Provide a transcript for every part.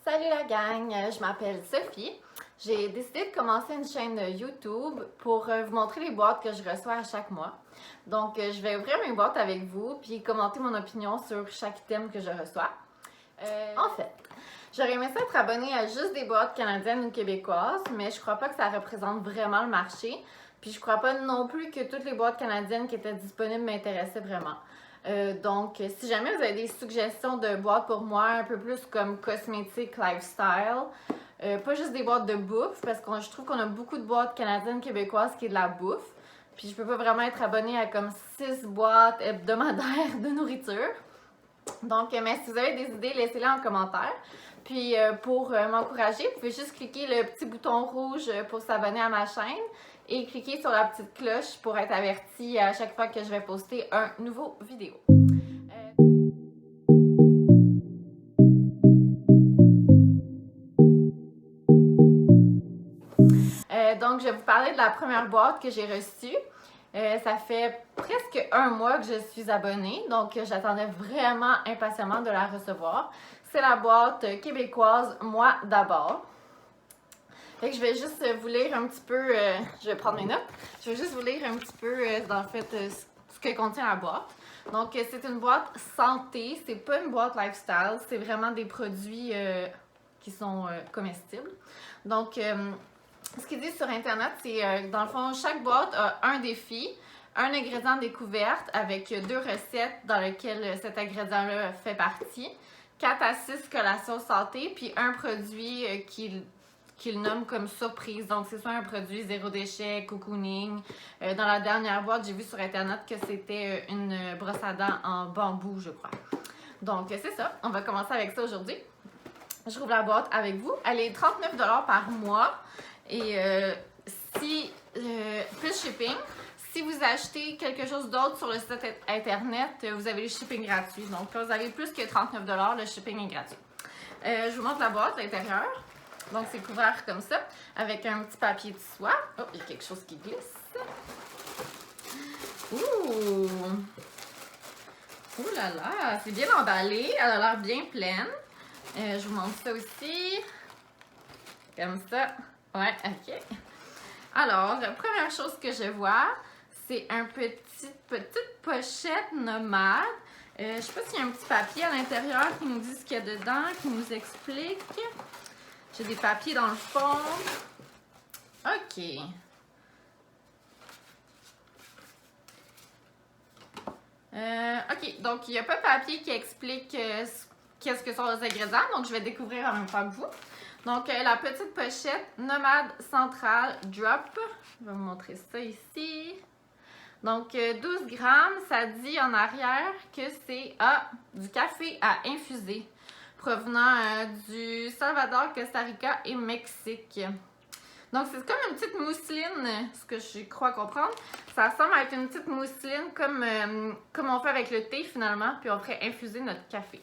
Salut la gang, je m'appelle Sophie. J'ai décidé de commencer une chaîne YouTube pour vous montrer les boîtes que je reçois à chaque mois. Donc, je vais ouvrir mes boîtes avec vous puis commenter mon opinion sur chaque thème que je reçois. En fait, j'aurais aimé ça être abonnée à juste des boîtes canadiennes ou québécoises, mais je crois pas que ça représente vraiment le marché. Puis je crois pas non plus que toutes les boîtes canadiennes qui étaient disponibles m'intéressaient vraiment. Donc, si jamais vous avez des suggestions de boîtes pour moi, un peu plus comme cosmétique, lifestyle, pas juste des boîtes de bouffe, parce que je trouve qu'on a beaucoup de boîtes canadiennes, québécoises qui est de la bouffe. Puis je peux pas vraiment être abonnée à comme 6 boîtes hebdomadaires de nourriture. Donc, mais si vous avez des idées, laissez-les en commentaire. Puis pour m'encourager, vous pouvez juste cliquer le petit bouton rouge pour s'abonner à ma chaîne et cliquer sur la petite cloche pour être averti à chaque fois que je vais poster un nouveau vidéo. Donc, je vais vous parler de la première boîte que j'ai reçue. Ça fait presque un mois que je suis abonnée, donc j'attendais vraiment impatiemment de la recevoir. C'est la boîte québécoise Moi d'abord. Fait que je vais juste vous lire un petit peu, je vais prendre mes notes. Je vais juste vous lire un petit peu, ce que contient la boîte. Donc, c'est une boîte santé, c'est pas une boîte lifestyle, c'est vraiment des produits qui sont comestibles. Donc, ce qu'ils disent sur Internet, c'est dans le fond, chaque boîte a un défi, un ingrédient découverte avec 2 recettes dans lesquelles cet ingrédient-là fait partie, 4 à 6 collations santé, puis un produit qu'il nomme comme surprise. Donc, c'est soit un produit zéro déchet, cocooning. Dans la dernière boîte, j'ai vu sur Internet que c'était une brosse à dents en bambou, je crois. Donc, c'est ça. On va commencer avec ça aujourd'hui. Je rouvre la boîte avec vous. Elle est 39 $ par mois. Et plus shipping. Si vous achetez quelque chose d'autre sur le site internet, vous avez le shipping gratuit. Donc, quand vous avez plus que 39 $, le shipping est gratuit. Je vous montre la boîte à l'intérieur. Donc, c'est couvert comme ça, avec un petit papier de soie. Oh, il y a quelque chose qui glisse. Ouh! Ouh là là! C'est bien emballé. Elle a l'air bien pleine. Je vous montre ça aussi. Comme ça. Ouais, ok. Alors, la première chose que je vois, c'est une petite pochette nomade. Je sais pas s'il y a un petit papier à l'intérieur qui nous dit ce qu'il y a dedans, qui nous explique. J'ai des papiers dans le fond. Ok. Ok, donc il n'y a pas de papier qui explique qu'est-ce que sont les ingrédients, donc je vais découvrir en même temps que vous. Donc, la petite pochette Nomade Central Drop. Je vais vous montrer ça ici. Donc, 12 grammes, ça dit en arrière que c'est du café à infuser, provenant du Salvador, Costa Rica et Mexique. Donc, c'est comme une petite mousseline, ce que je crois comprendre. Ça ressemble à être une petite mousseline comme on fait avec le thé finalement, puis on ferait infuser notre café.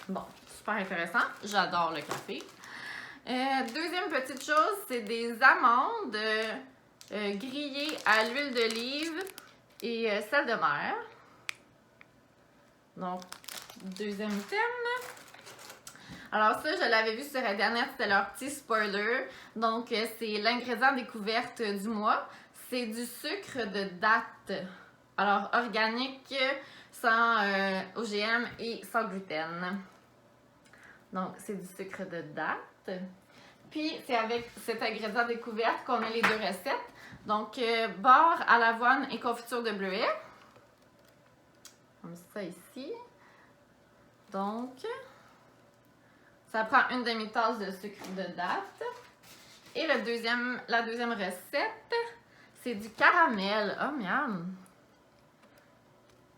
Bon, super intéressant. J'adore le café. Deuxième petite chose, c'est des amandes grillées à l'huile d'olive et sel de mer. Donc, deuxième thème. Alors ça, je l'avais vu sur Internet, c'était leur petit spoiler. Donc, c'est l'ingrédient découverte du mois. C'est du sucre de date. Alors, organique, sans OGM et sans gluten. Donc, c'est du sucre de date. Puis, c'est avec cet ingrédient découverte qu'on a les 2 recettes. Donc, beurre à l'avoine et confiture de bleuet. Comme ça ici. Donc, ça prend une demi-tasse de sucre de date. Et la deuxième recette, c'est du caramel. Oh, miam!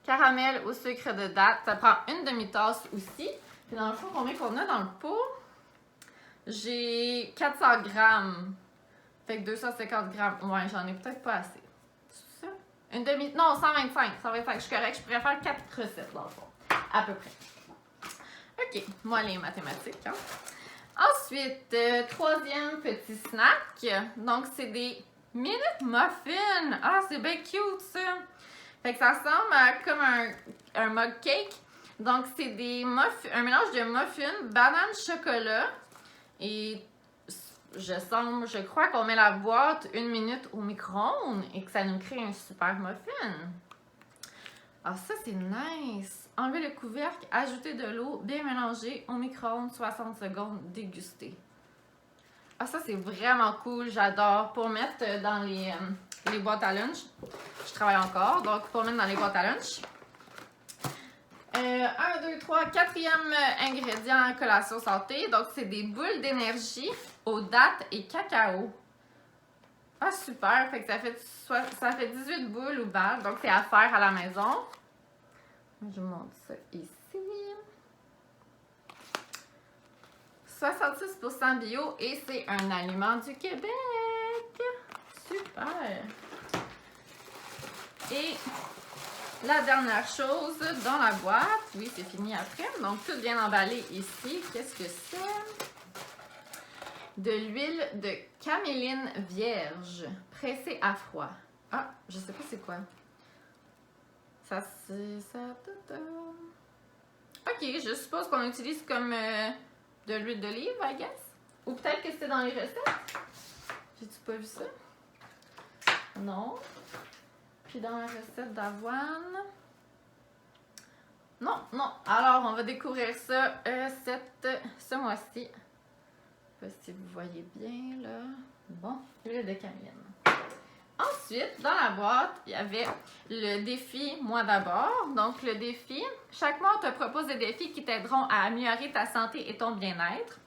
Caramel au sucre de date. Ça prend une demi-tasse aussi. Puis, dans le fond, combien qu'on a dans le pot? J'ai 400 grammes. Fait que 250 grammes. Ouais, j'en ai peut-être pas assez. C'est ça? Une demi... Non, 125. 125, je suis correcte. Je pourrais faire 4 recettes, dans le fond. À peu près. OK. Moi, les mathématiques, hein. Ensuite, troisième petit snack. Donc, c'est des minute muffins. Ah, c'est bien cute, ça. Fait que ça ressemble à comme un mug cake. Donc, c'est des un mélange de muffins, banane, chocolat. Et je crois qu'on met la boîte 1 minute au micro-ondes et que ça nous crée un super muffin. Ah, ça, c'est nice! Enlever le couvercle, ajouter de l'eau, bien mélanger, au micro-ondes, 60 secondes, déguster. Ah, ça, c'est vraiment cool, j'adore. Pour mettre dans les boîtes à lunch, je travaille encore, donc pour mettre dans les boîtes à lunch. 1, 2, 3, quatrième ingrédient collation santé. Donc, c'est des boules d'énergie aux dattes et cacao. Ah, super! Fait que ça fait 18 boules ou balles. Donc, c'est à faire à la maison. Je vous montre ça ici. 66% bio et c'est un aliment du Québec. Super! Et la dernière chose dans la boîte, oui, c'est fini après. Donc, tout bien emballé ici. Qu'est-ce que c'est? De l'huile de caméline vierge, pressée à froid. Ah, je sais pas c'est quoi. Ça, c'est ça. Ok, je suppose qu'on utilise comme de l'huile d'olive, I guess. Ou peut-être que c'était dans les recettes. J'ai-tu pas vu ça? Non. Puis dans la recette d'avoine. Non, non. Alors, on va découvrir ça ce mois-ci. Je sais pas si vous voyez bien, là. Bon, l'huile de caméline. Ensuite, dans la boîte, il y avait le défi « Moi d'abord ». Donc, le défi, chaque mois, on te propose des défis qui t'aideront à améliorer ta santé et ton bien-être.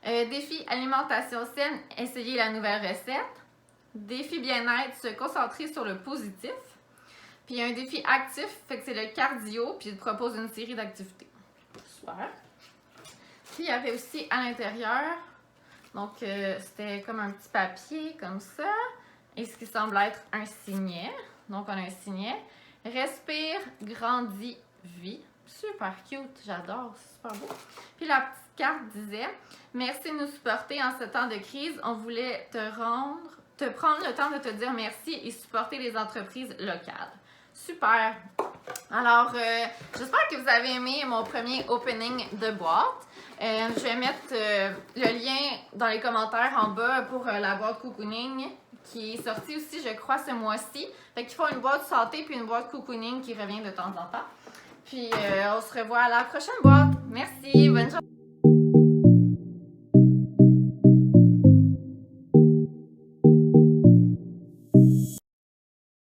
Défi alimentation saine, essayer la nouvelle recette. Défi bien-être, se concentrer sur le positif. Puis, il y a un défi actif, fait que c'est le cardio, puis il te propose une série d'activités. Super. Puis, il y avait aussi à l'intérieur, donc c'était comme un petit papier comme ça. Et ce qui semble être un signet. Donc, on a un signet. Respire, grandis, vis. Super cute, j'adore, c'est super beau. Puis la petite carte disait « Merci de nous supporter en ce temps de crise. On voulait te prendre le temps de te dire merci et supporter les entreprises locales. » Super! Alors, j'espère que vous avez aimé mon premier opening de boîte. Je vais mettre le lien dans les commentaires en bas pour la boîte cocooning qui est sortie aussi, je crois, ce mois-ci. Fait qu'ils font une boîte santé puis une boîte cocooning qui revient de temps en temps. Puis, on se revoit à la prochaine boîte. Merci, bonne journée!